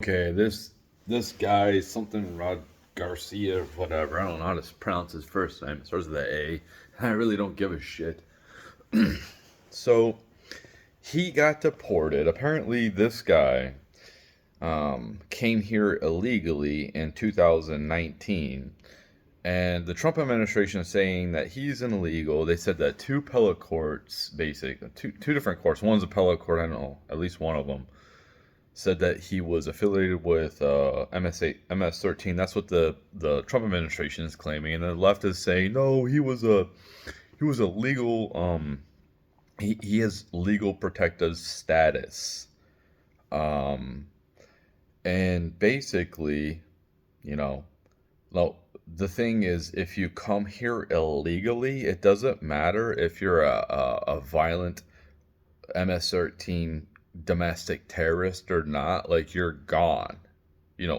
Okay, this guy, something Rod Garcia, whatever. I don't know how to pronounce his first name. It starts with an A. I really don't give a shit. So he got deported. Apparently, this guy came here illegally in 2019, and the Trump administration is saying that he's an illegal. They said that two appellate courts, basically two different courts. One's appellate court. I don't know, at least one of them said that he was affiliated with MS-13. That's what the Trump administration is claiming, and the left is saying no, he was a legal he has legal protective status, um, and basically, you know, no. The thing is, if you come here illegally, it doesn't matter if you're a violent MS-13 domestic terrorist or not, like you're gone.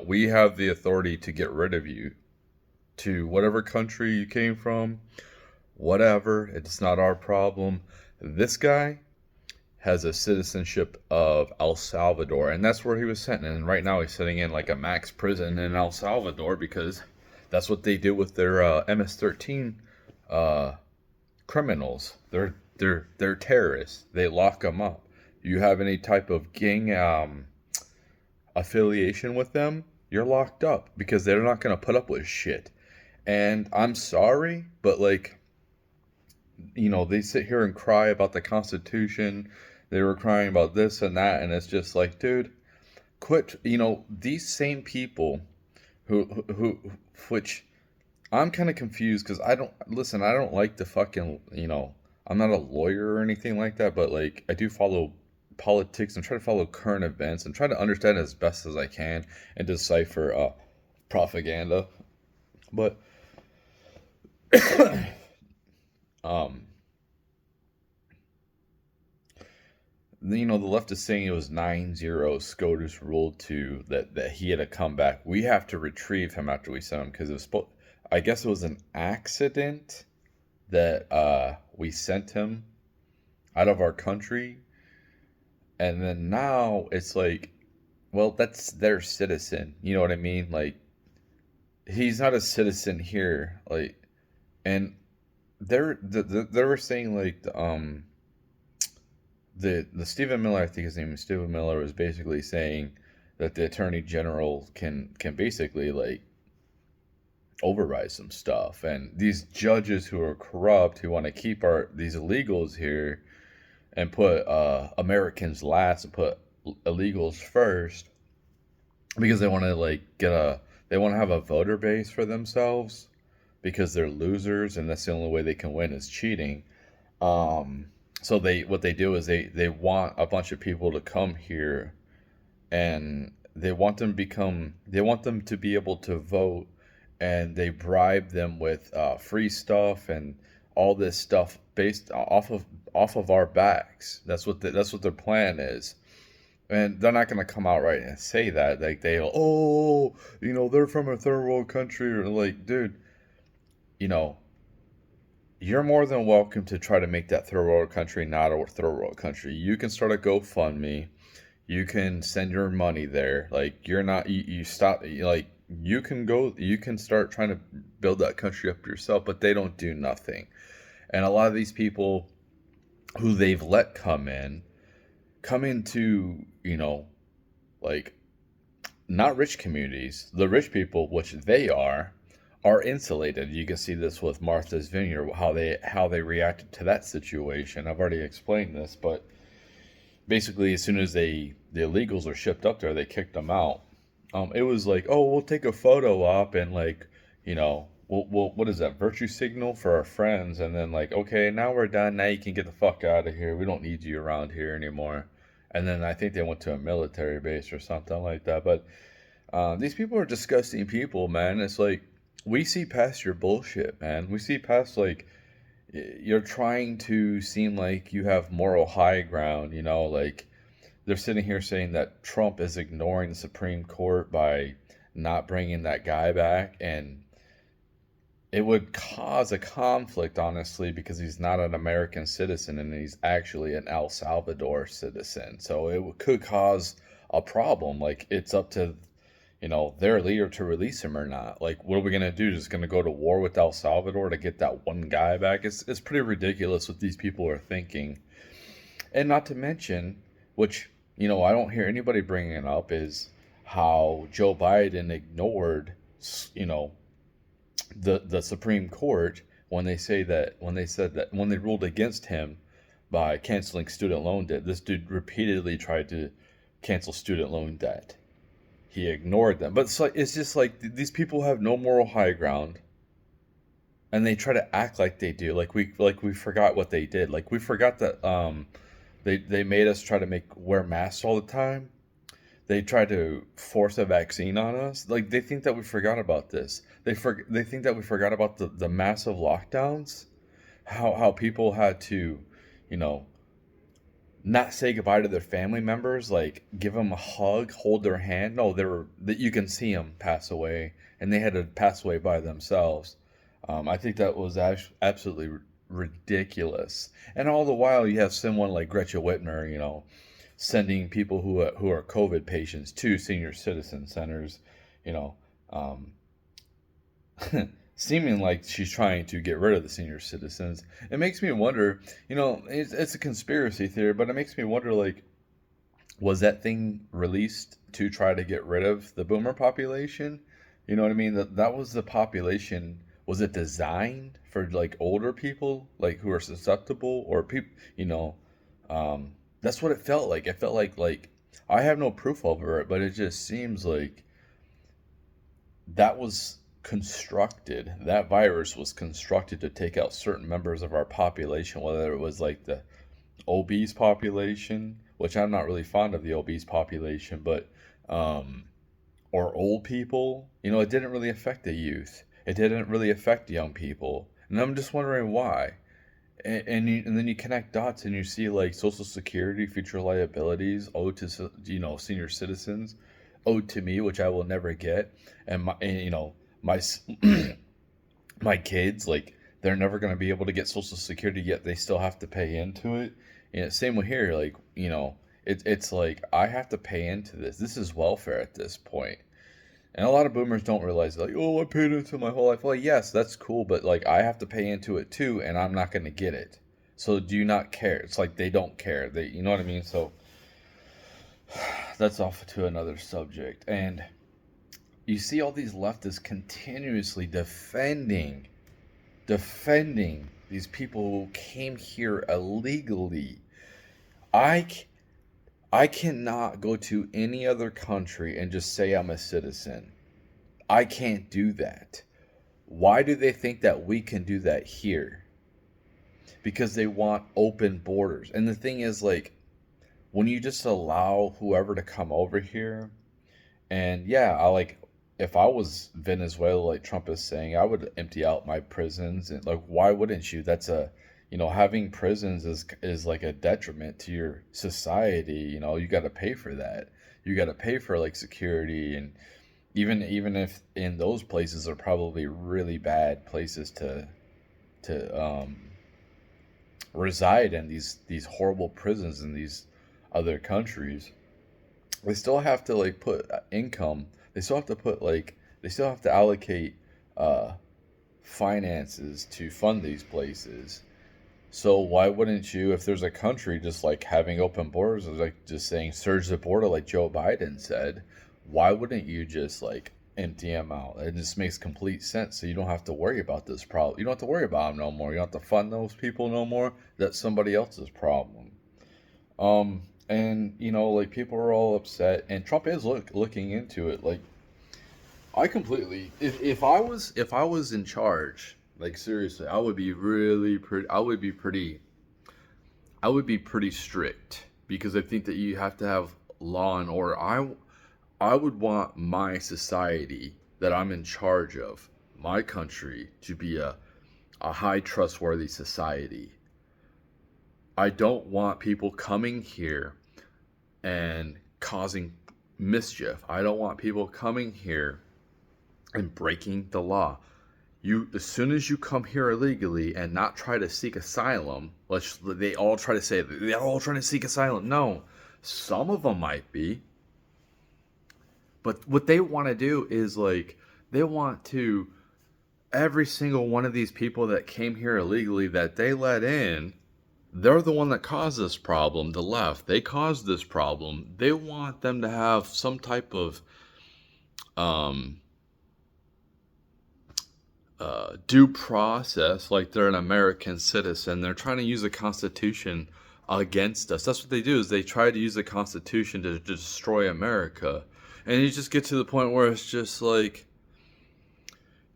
We have the authority to get rid of you to whatever country you came from, whatever. It's not our problem. This guy has a citizenship of El Salvador, and that's where he was sent. And right now he's sitting in like a max prison in El Salvador because that's what they do with their MS-13 criminals. They're terrorists. They lock them up. You have any type of gang affiliation with them, you're locked up because they're not going to put up with shit. And I'm sorry, but they sit here and cry about the Constitution. They were crying about this and that, and it's just like, dude, quit. These same people which I'm kind of confused because I don't like the fucking, I'm not a lawyer or anything like that, but like I do follow politics and try to follow current events and try to understand as best as I can and decipher propaganda. But um, the left is saying it was 9-0 SCOTUS ruled to that he had to come back. We have to retrieve him after we sent him because I guess it was an accident that we sent him out of our country. And then now it's like, well, that's their citizen. You know what I mean? Like, he's not a citizen here. Like, and they were saying like the Stephen Miller, I think his name is Stephen Miller, was basically saying that the Attorney General can basically like override some stuff, and these judges who are corrupt, who want to keep these illegals here and put Americans last and put illegals first because they want to like they want to have a voter base for themselves because they're losers and that's the only way they can win is cheating. So what they do is they want a bunch of people to come here and they want them to be able to vote, and they bribe them with free stuff and all this stuff based off of our backs. That's what their plan is, and they're not gonna come out right and say that. Like they're from a third world country, or like, dude, you know, you're more than welcome to try to make that third world country not a third world country. You can start a GoFundMe. You can send your money there. Like, you're not, you stop, like, you can start trying to build that country up yourself, but they don't do nothing. And a lot of these people who they've let come into, like, not rich communities. The rich people, which they are insulated. You can see this with Martha's Vineyard, how they reacted to that situation. I've already explained this, but basically, as soon as the illegals are shipped up there, they kicked them out. It was like, oh, we'll take a photo op and like, we'll what is that, virtue signal for our friends, and then like, okay, now we're done. Now you can get the fuck out of here. We don't need you around here anymore. And then I think they went to a military base or something like that. But these people are disgusting people, man. It's like, we see past your bullshit, man. We see past like you're trying to seem like you have moral high ground, like they're sitting here saying that Trump is ignoring the Supreme Court by not bringing that guy back, and it would cause a conflict, honestly, because he's not an American citizen and he's actually an El Salvador citizen. So it could cause a problem. Like, it's up to, their leader to release him or not. Like, what are we gonna do? Just gonna go to war with El Salvador to get that one guy back? It's pretty ridiculous what these people are thinking. And not to mention, which, I don't hear anybody bringing it up, is how Joe Biden ignored, you know, the Supreme Court when they said that when they ruled against him by canceling student loan debt. This dude repeatedly tried to cancel student loan debt. He ignored them. But it's just like these people have no moral high ground, and they try to act like they do. Like we forgot what they did. Like, we forgot that they made us try to wear masks all the time. They tried to force a vaccine on us. Like, they think that we forgot about this. They think that we forgot about the massive lockdowns, how people had to, you know, not say goodbye to their family members, like give them a hug, hold their hand. No, that you can see them pass away, and they had to pass away by themselves. I think that was absolutely ridiculous. And all the while, you have someone like Gretchen Whitmer, sending people who are COVID patients to senior citizen centers, you know, um, seeming like she's trying to get rid of the senior citizens. It makes me wonder, it's a conspiracy theory, but it makes me wonder, like, was that thing released to try to get rid of the boomer population? You know what I mean? That was the population. Was it designed for like older people, like who are susceptible, or people? That's what it felt like. It felt like I have no proof over it, but it just seems like that was constructed. That virus was constructed to take out certain members of our population, whether it was like the obese population, which I'm not really fond of the obese population, but or old people. It didn't really affect the youth. It didn't really affect young people, and I'm just wondering why. And then you connect dots and you see like Social Security future liabilities owed to senior citizens, owed to me, which I will never get, my my kids, like, they're never going to be able to get Social Security, yet they still have to pay into it. And same with here, like, it's like I have to pay into this. This is welfare at this point. And a lot of boomers don't realize, like, oh, I paid into my whole life. Well, yes, that's cool, but like I have to pay into it too, and I'm not going to get it. So do you not care? It's like they don't care. You know what I mean? So that's off to another subject. And you see all these leftists continuously defending these people who came here illegally. I cannot go to any other country and just say I'm a citizen. I can't do that. Why do they think that we can do that here? Because they want open borders. And the thing is, like, when you just allow whoever to come over here, and yeah, if I was Venezuela, like Trump is saying, I would empty out my prisons. And like, why wouldn't you? Having prisons is like a detriment to your society. You got to pay for that. You got to pay for like security, and even if in those places are probably really bad places to reside in, these horrible prisons in these other countries, they still have to like put income. They still have to they still have to allocate finances to fund these places. So why wouldn't you, if there's a country just like having open borders, like just saying surge the border like Joe Biden said, why wouldn't you just like empty them out? It just makes complete sense. So you don't have to worry about this problem. You don't have to worry about them no more. You don't have to fund those people no more. That's somebody else's problem. And like people are all upset, and Trump is looking into it. Like, if I was in charge, like seriously, I would be pretty strict, because I think that you have to have law and order. I would want my society that I'm in charge of, my country, to be a high trustworthy society. I don't want people coming here and causing mischief. I don't want people coming here and breaking the law. As soon as you come here illegally and not try to seek asylum, they all try to say they're all trying to seek asylum. No, some of them might be. But what they want to do is like they want to every single one of these people that came here illegally that they let in, they're the one that caused this problem. The left, they caused this problem. They want them to have some type of um, due process, like they're an American citizen. They're trying to use the Constitution against us. That's what they do. Is they try to use the Constitution to destroy America, and you just get to the point where it's just like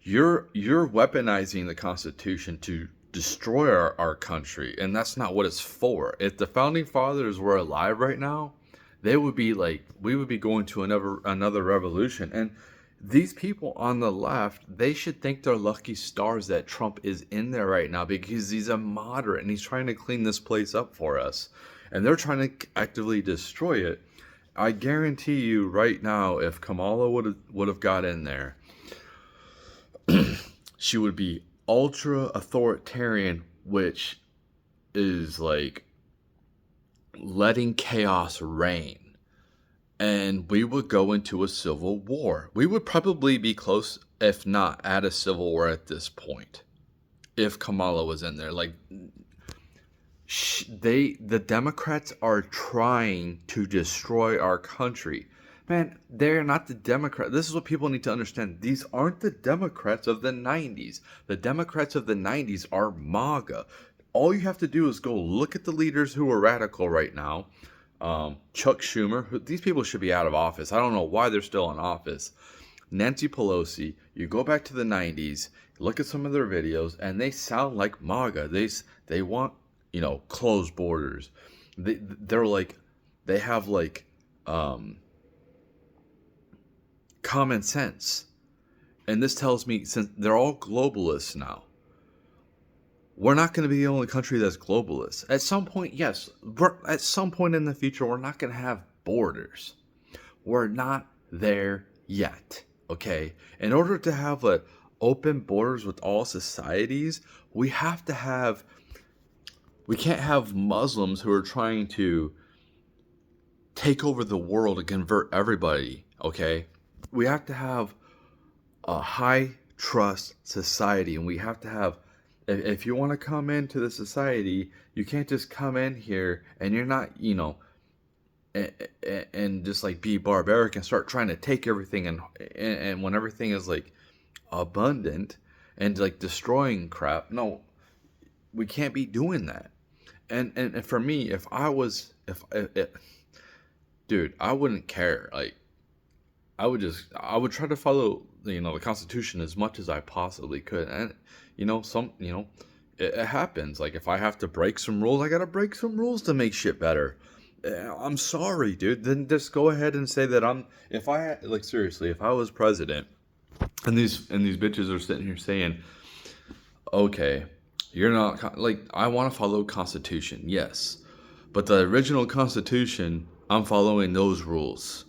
you're weaponizing the Constitution to destroy our country, and that's not what it's for. If the founding fathers were alive right now, they would be like we would be going to another revolution. And these people on the left, they should thank their lucky stars that Trump is in there right now, because he's a moderate and he's trying to clean this place up for us, and they're trying to actively destroy it. I guarantee you right now, if Kamala would have got in there, she would be ultra authoritarian, which is like letting chaos reign. And we would go into a civil war. We would probably be close, if not at a civil war at this point, if Kamala was in there. Like, the Democrats are trying to destroy our country. Man, they're not the Democrats. This is what people need to understand. These aren't the Democrats of the 90s. The Democrats of the 90s are MAGA. All you have to do is go look at the leaders who are radical right now. Chuck Schumer, these people should be out of office. I don't know why they're still in office. Nancy Pelosi, you go back to the 90s, look at some of their videos, and they sound like MAGA. They want, closed borders. They're like, they have like common sense. And this tells me, since they're all globalists now, we're not going to be the only country that's globalist. At some point, yes, at some point in the future, we're not going to have borders. We're not there yet, okay? In order to have open borders with all societies, we can't have Muslims who are trying to take over the world and convert everybody, okay? We have to have a high trust society, and we have to have, if you want to come into the society, you can't just come in here and you're not, and just like be barbaric and start trying to take everything, and when everything is like abundant and like destroying crap. No, we can't be doing that. And for me, if dude, I wouldn't care. Like, I would try to follow, the Constitution as much as I possibly could. And, it happens. Like, if I have to break some rules, I gotta break some rules to make shit better. I'm sorry, dude. Then just go ahead and say that seriously, if I was president and these bitches are sitting here saying, okay, you're not, like, I want to follow Constitution, yes. But the original Constitution, I'm following those rules.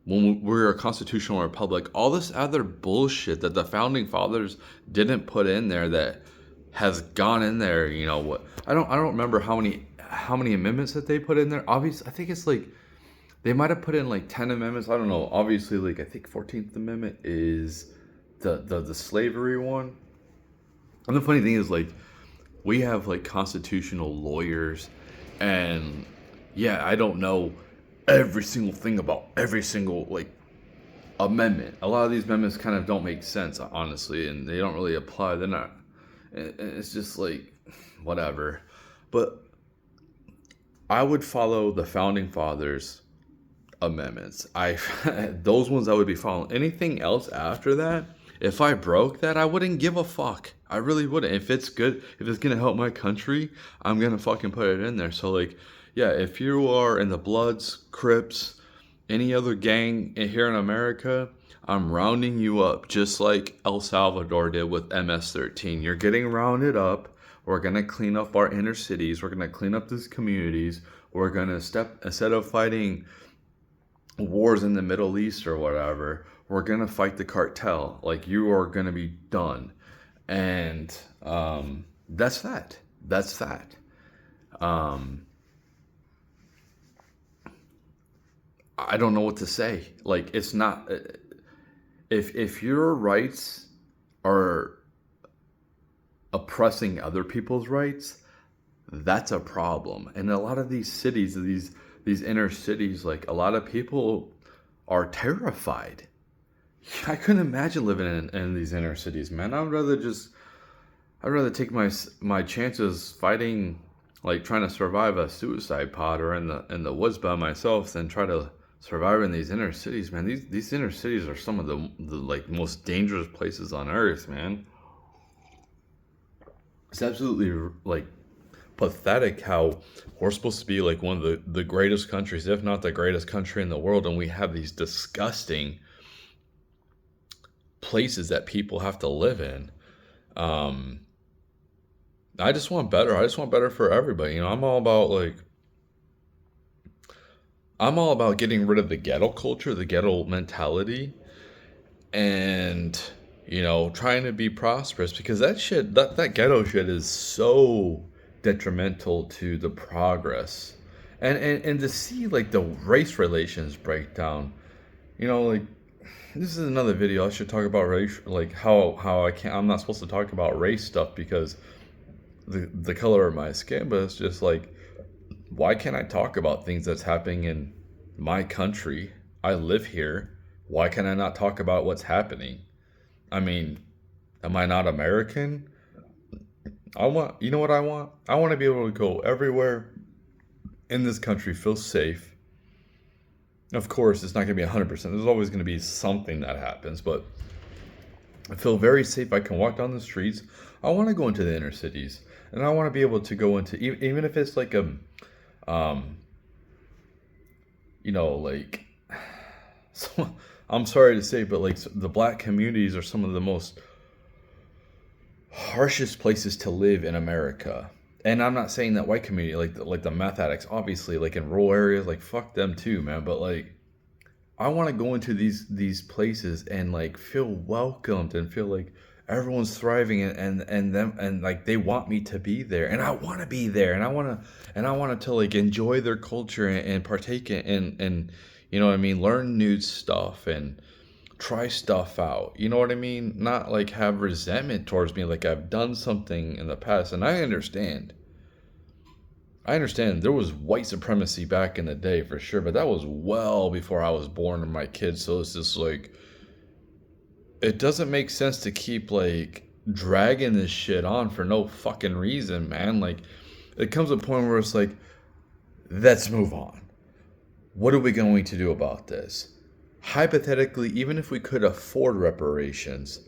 When we're a constitutional republic, all this other bullshit that the founding fathers didn't put in there that has gone in there, what? I don't remember how many amendments that they put in there. Obviously, I think it's like they might have put in like 10 amendments. I don't know. Obviously, like I think 14th Amendment is the slavery one. And the funny thing is, like, we have like constitutional lawyers, and yeah, I don't know every single thing about every single like amendment. A lot of these amendments kind of don't make sense, honestly, and they don't really apply. They're not. It's just like whatever. But I would follow the founding fathers' amendments. Those ones I would be following. Anything else after that, if I broke that, I wouldn't give a fuck. I really wouldn't. If it's good, if it's gonna help my country, I'm gonna fucking put it in there. So like, yeah, if you are in the Bloods, Crips, any other gang here in America, I'm rounding you up, just like El Salvador did with MS-13. You're getting rounded up. We're going to clean up our inner cities. We're going to clean up these communities. We're going to instead of fighting wars in the Middle East or whatever, we're going to fight the cartel. Like, you are going to be done. And that's that. That's that. I don't know what to say. Like, it's not, if your rights are oppressing other people's rights, that's a problem. And a lot of these cities, these inner cities, like a lot of people are terrified. I couldn't imagine living in these inner cities, man. I'd rather take my chances fighting, like trying to survive a suicide pod or in the woods by myself than try to survive in these inner cities, man. These inner cities are some of the like most dangerous places on earth, man. It's absolutely like pathetic how we're supposed to be like one of the greatest countries, if not the greatest country in the world, and we have these disgusting places that people have to live in. Um, I just want better. I just want better for everybody. I'm all about getting rid of the ghetto culture, the ghetto mentality, and trying to be prosperous because that ghetto shit is so detrimental to the progress. And to see like the race relations break down, like this is another video. I should talk about race, like how I'm not supposed to talk about race stuff because the color of my skin, but it's just like, why can't I talk about things that's happening in my country? I live here. Why can I not talk about what's happening? I mean, am I not American? You know what I want? I want to be able to go everywhere in this country, feel safe. Of course, it's not going to be 100%. There's always going to be something that happens, but I feel very safe. I can walk down the streets. I want to go into the inner cities, and I want to be able to go into even if it's like um, like, so, I'm sorry to say, but like the black communities are some of the most harshest places to live in America. And I'm not saying that white community, like the meth addicts, obviously, like in rural areas, like fuck them too, man. But like, I want to go into these places and like feel welcomed and feel like everyone's thriving and them and like they want me to be there and I want to be there and I want to like enjoy their culture and partake in you know what I mean, learn new stuff and try stuff out. You know what I mean? Not like have resentment towards me like I've done something in the past. And I understand there was white supremacy back in the day for sure, but that was well before I was born and my kids. So it's just like, it doesn't make sense to keep like dragging this shit on for no fucking reason, man. Like, it comes a point where it's like, let's move on. What are we going to do about this? Hypothetically, even if we could afford reparations,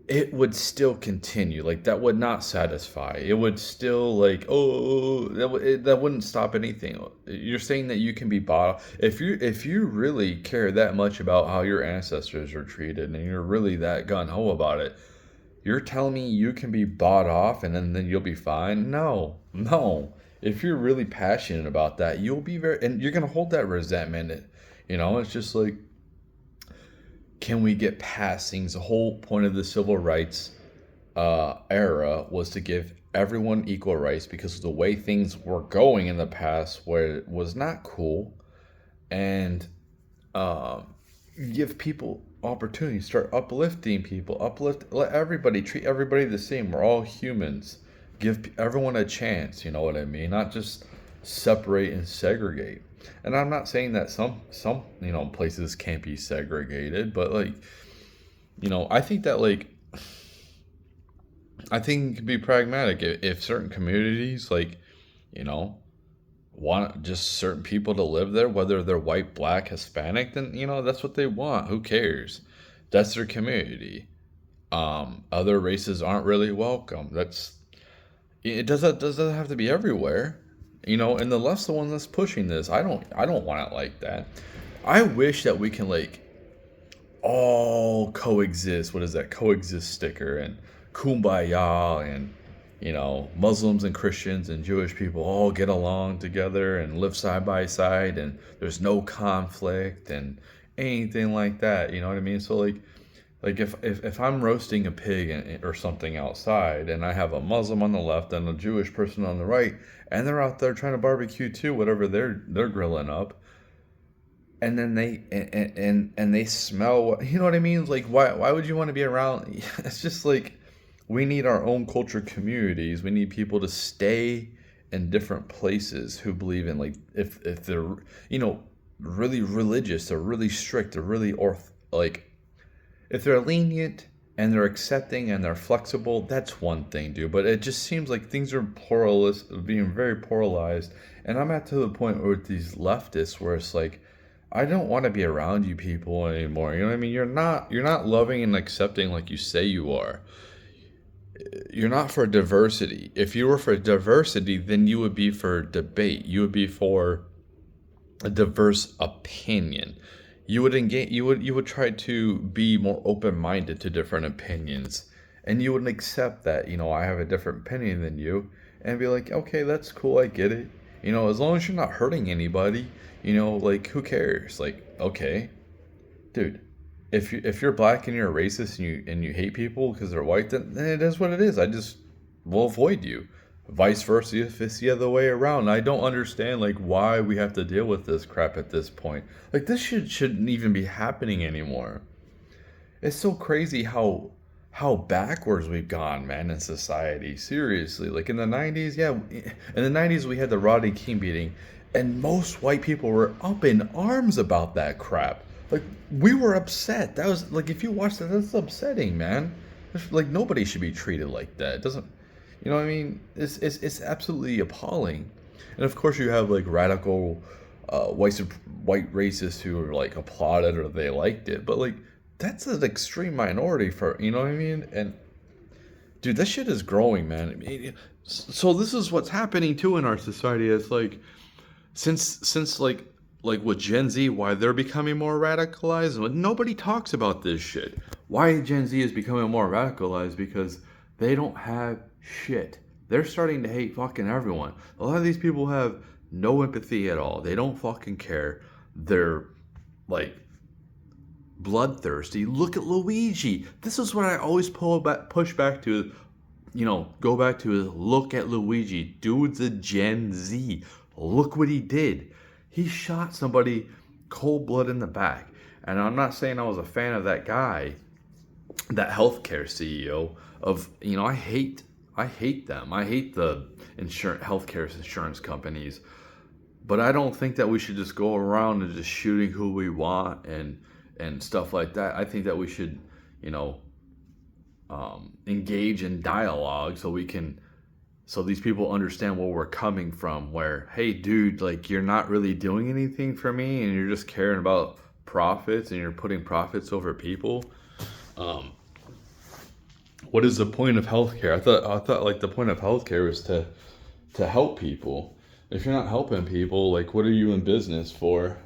it would still continue. Like, that would not satisfy. It would still like, oh, that wouldn't stop anything. You're saying that you can be bought off. If you really care that much about how your ancestors are treated and you're really that gun ho about it, you're telling me you can be bought off and then you'll be fine? No, no. If you're really passionate about that, you'll be and you're gonna hold that resentment. It's just like, can we get past things? The whole point of the civil rights era was to give everyone equal rights because of the way things were going in the past, where it was not cool, and um, give people opportunity, start uplifting people, let everybody treat everybody the same. We're all humans. Give everyone a chance. You know what I mean? Not just separate and segregate. And I'm not saying that some places can't be segregated, but like, I think that like, I think it can be pragmatic if certain communities like, you know want just certain people to live there, whether they're white, black, Hispanic, then that's what they want. Who cares? That's their community. Other races aren't really welcome. It doesn't have to be everywhere. And the left's the one that's pushing this. I don't want it like that. I wish that we can like all coexist. What is that coexist sticker and kumbaya and Muslims and Christians and Jewish people all get along together and live side by side and there's no conflict and anything like that. You know what I mean? So like if I'm roasting a pig or something outside and I have a Muslim on the left and a Jewish person on the right and they're out there trying to barbecue too, whatever they're grilling up, and then and they smell you know what I mean? Like why would you want to be around? It's just like we need our own culture communities. We need people to stay in different places who believe in, like, if they're, you know, really religious or really strict or really like, if they're lenient and they're accepting and they're flexible, that's one thing, dude. But it just seems like things are being very polarized. And I'm at to the point where with these leftists where it's like, I don't want to be around you people anymore. You know what I mean? You're not loving and accepting like you say you are. You're not for diversity. If you were for diversity, then you would be for debate. You would be for a diverse opinion. You would engage. You would try to be more open minded to different opinions, and you would accept that, I have a different opinion than you, and be like, okay, that's cool. I get it. As long as you're not hurting anybody, like, who cares? Like, okay, dude, if you're black and you're a racist and you hate people because they're white, then it is what it is. I just will avoid you. Vice versa, if it's the other way around. I don't understand, like, why we have to deal with this crap at this point. Like, this shouldn't even be happening anymore. It's so crazy how backwards we've gone, man, in society. Seriously, like in the '90s, yeah, in the '90s we had the Rodney King beating, and most white people were up in arms about that crap. Like, we were upset. That was like, if you watch that, that's upsetting, man. Like, nobody should be treated like that. It doesn't, what I mean? It's absolutely appalling. And of course, you have like radical white racists who are like applauded or they liked it, but like, that's an extreme minority for, you know what I mean? And dude, this shit is growing, man. I mean, so this is what's happening too in our society. It's like, since like with Gen Z, why they're becoming more radicalized, but nobody talks about this shit. Why Gen Z is becoming more radicalized? Because they don't have shit. They're starting to hate fucking everyone. A lot of these people have no empathy at all. They don't fucking care. They're like bloodthirsty. Look at Luigi. This is what I always push back to. Go back to is, look at Luigi. Dude's a Gen Z. Look what he did. He shot somebody cold blood in the back. And I'm not saying I was a fan of that guy, that healthcare CEO of, I hate them. I hate the healthcare insurance companies. But I don't think that we should just go around and just shooting who we want and stuff like that. I think that we should, engage in dialogue so these people understand where we're coming from. Where, hey, dude, like, you're not really doing anything for me, and you're just caring about profits, and you're putting profits over people. What is the point of healthcare? I thought like the point of healthcare was to help people. If you're not helping people, like, what are you in business for?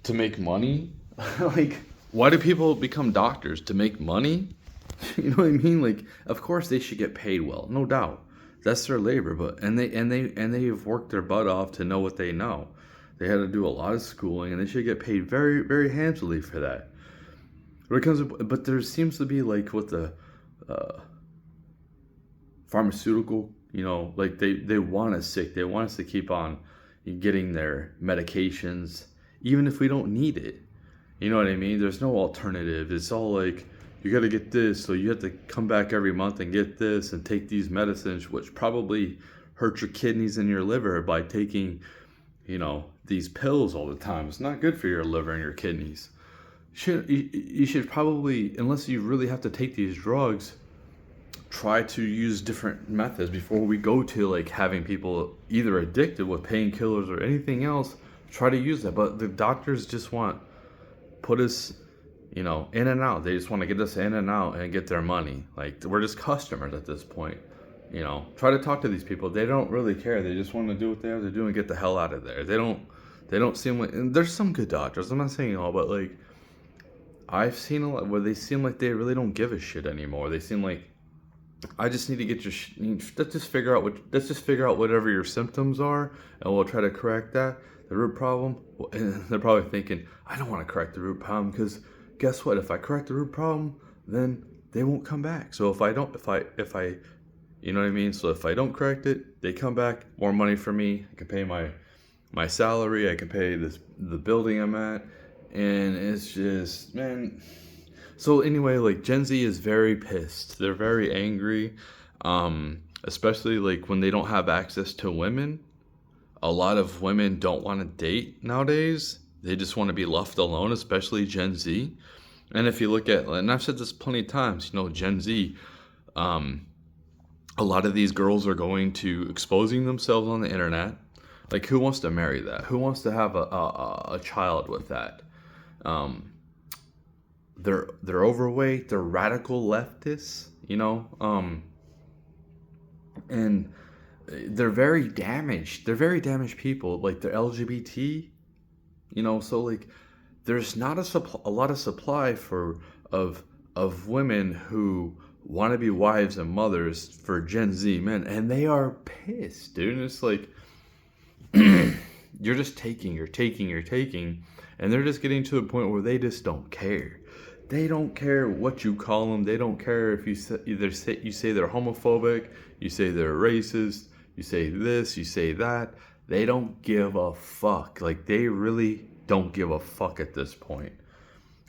To make money? Like, why do people become doctors? To make money? You know what I mean? Like, of course they should get paid well, no doubt. That's their labor, but they have worked their butt off to know what they know. They had to do a lot of schooling, and they should get paid very, very handsomely for that. But there seems to be, like, with the pharmaceutical, like, they want us sick. They want us to keep on getting their medications, even if we don't need it. You know what I mean? There's no alternative. It's all like, you got to get this, so you have to come back every month and get this and take these medicines, which probably hurt your kidneys and your liver by taking, these pills all the time. It's not good for your liver and your kidneys. You should probably, unless you really have to take these drugs, try to use different methods before we go to, like, having people either addicted with painkillers or anything else. Try to use that. But the doctors just put us, in and out. They just want to get us in and out and get their money. Like, we're just customers at this point. Try to talk to these people. They don't really care. They just want to do what they have to do and get the hell out of there. They don't seem like, and there's some good doctors. I'm not saying all, but like, I've seen a lot where they seem like they really don't give a shit anymore. They seem like, I just need to get let's just figure out whatever your symptoms are, and we'll try to correct that, the root problem. And they're probably thinking, I don't want to correct the root problem, because guess what? If I correct the root problem, then they won't come back. So if I, you know what I mean? So if I don't correct it, they come back, more money for me. I can pay my my salary, I can pay the building I'm at, and it's just, man. So anyway, like Gen Z is very pissed. They're very angry, especially like when they don't have access to women. A lot of women don't want to date nowadays. They just want to be left alone, especially Gen Z. And if you look at, and I've said this plenty of times, Gen Z, um, a lot of these girls are going to exposing themselves on the internet. Like, who wants to marry that? Who wants to have a child with that? Um, they're overweight. They're radical leftists, and they're very damaged. They're very damaged people. Like they're LGBT, So like, there's not a lot of supply of of women who want to be wives and mothers for Gen Z men, and they are pissed, dude. And it's like you're just taking, and they're just getting to the point where they just don't care. They don't care what you call them. They don't care if you say they're homophobic, you say they're racist, you say this, you say that. They don't give a fuck. Like, they really don't give a fuck at this point.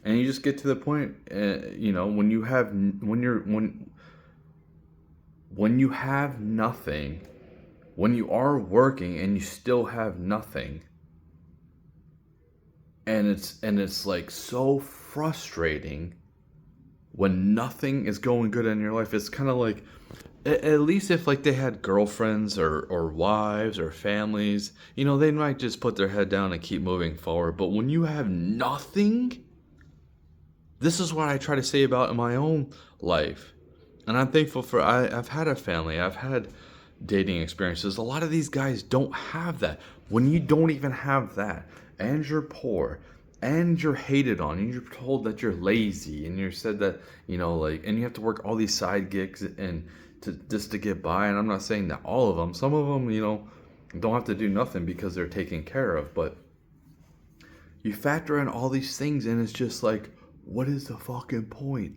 And you just get to the point, when you have nothing, when you are working and you still have nothing, and it's like so frustrating when nothing is going good in your life. It's kind of like, at least if like they had girlfriends or wives or families, they might just put their head down and keep moving forward. But when you have nothing, this is what I try to say about in my own life. And I'm thankful for, I've had a family, I've had dating experiences. A lot of these guys don't have that. When you don't even have that, and you're poor, and you're hated on, and you're told that you're lazy, and you're said that, and you have to work all these side gigs and just to get by. And I'm not saying that all of them, some of them, don't have to do nothing because they're taken care of. But you factor in all these things, and it's just like, what is the fucking point?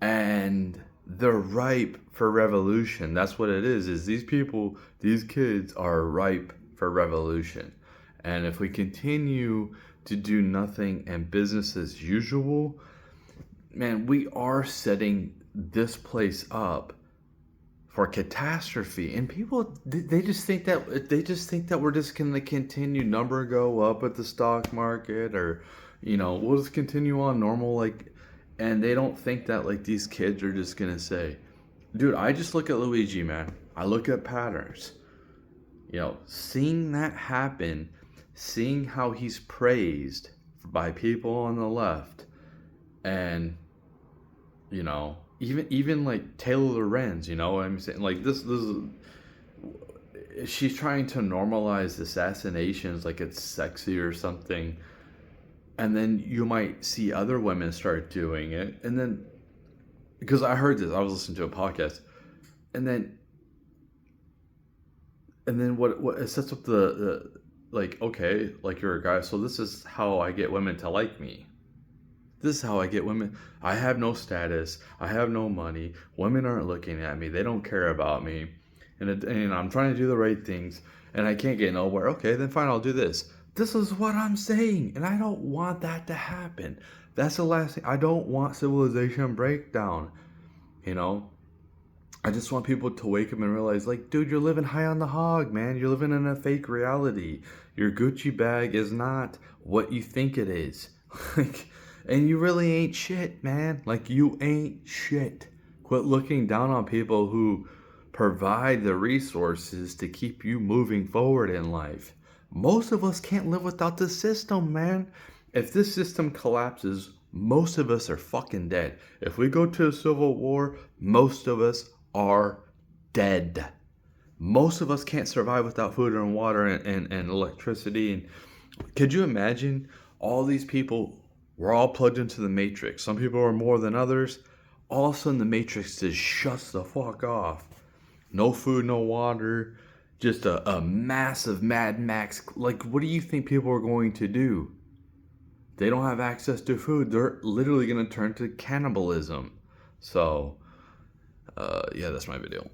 And they're ripe for revolution. That's what it is these kids are ripe for revolution. And if we continue to do nothing and business as usual, man, we are setting this place up for catastrophe. And people, they just think that we're just going to continue number go up at the stock market, or we'll just continue on normal, like. And they don't think that like these kids are just gonna say, dude, I just look at Luigi, man. I look at patterns. Seeing that happen, seeing how he's praised by people on the left, and even like Taylor Lorenz, I'm saying, like, this is, she's trying to normalize assassinations like it's sexy or something. And then you might see other women start doing it. And then, because I heard this, I was listening to a podcast. And then what it sets up the like, okay, like, you're a guy, so this is how I get women to like me. This is how I get women. I have no status. I have no money. Women aren't looking at me. They don't care about me. And I'm trying to do the right things. And I can't get nowhere. Okay, then fine, I'll do this. This is what I'm saying, and I don't want that to happen. That's the last thing. I don't want civilization breakdown, I just want people to wake up and realize, like, dude, you're living high on the hog, man. You're living in a fake reality. Your Gucci bag is not what you think it is. Like, and you really ain't shit, man. Like, you ain't shit. Quit looking down on people who provide the resources to keep you moving forward in life. Most of us can't live without the system, man. If this system collapses, most of us are fucking dead. If we go to a civil war, most of us are dead. Most of us can't survive without food and water and electricity. And could you imagine all these people were all plugged into the Matrix? Some people are more than others. All of a sudden the Matrix just shuts the fuck off. No food, no water. Just a massive Mad Max. Like, what do you think people are going to do? They don't have access to food. They're literally going to turn to cannibalism. So, yeah, that's my video.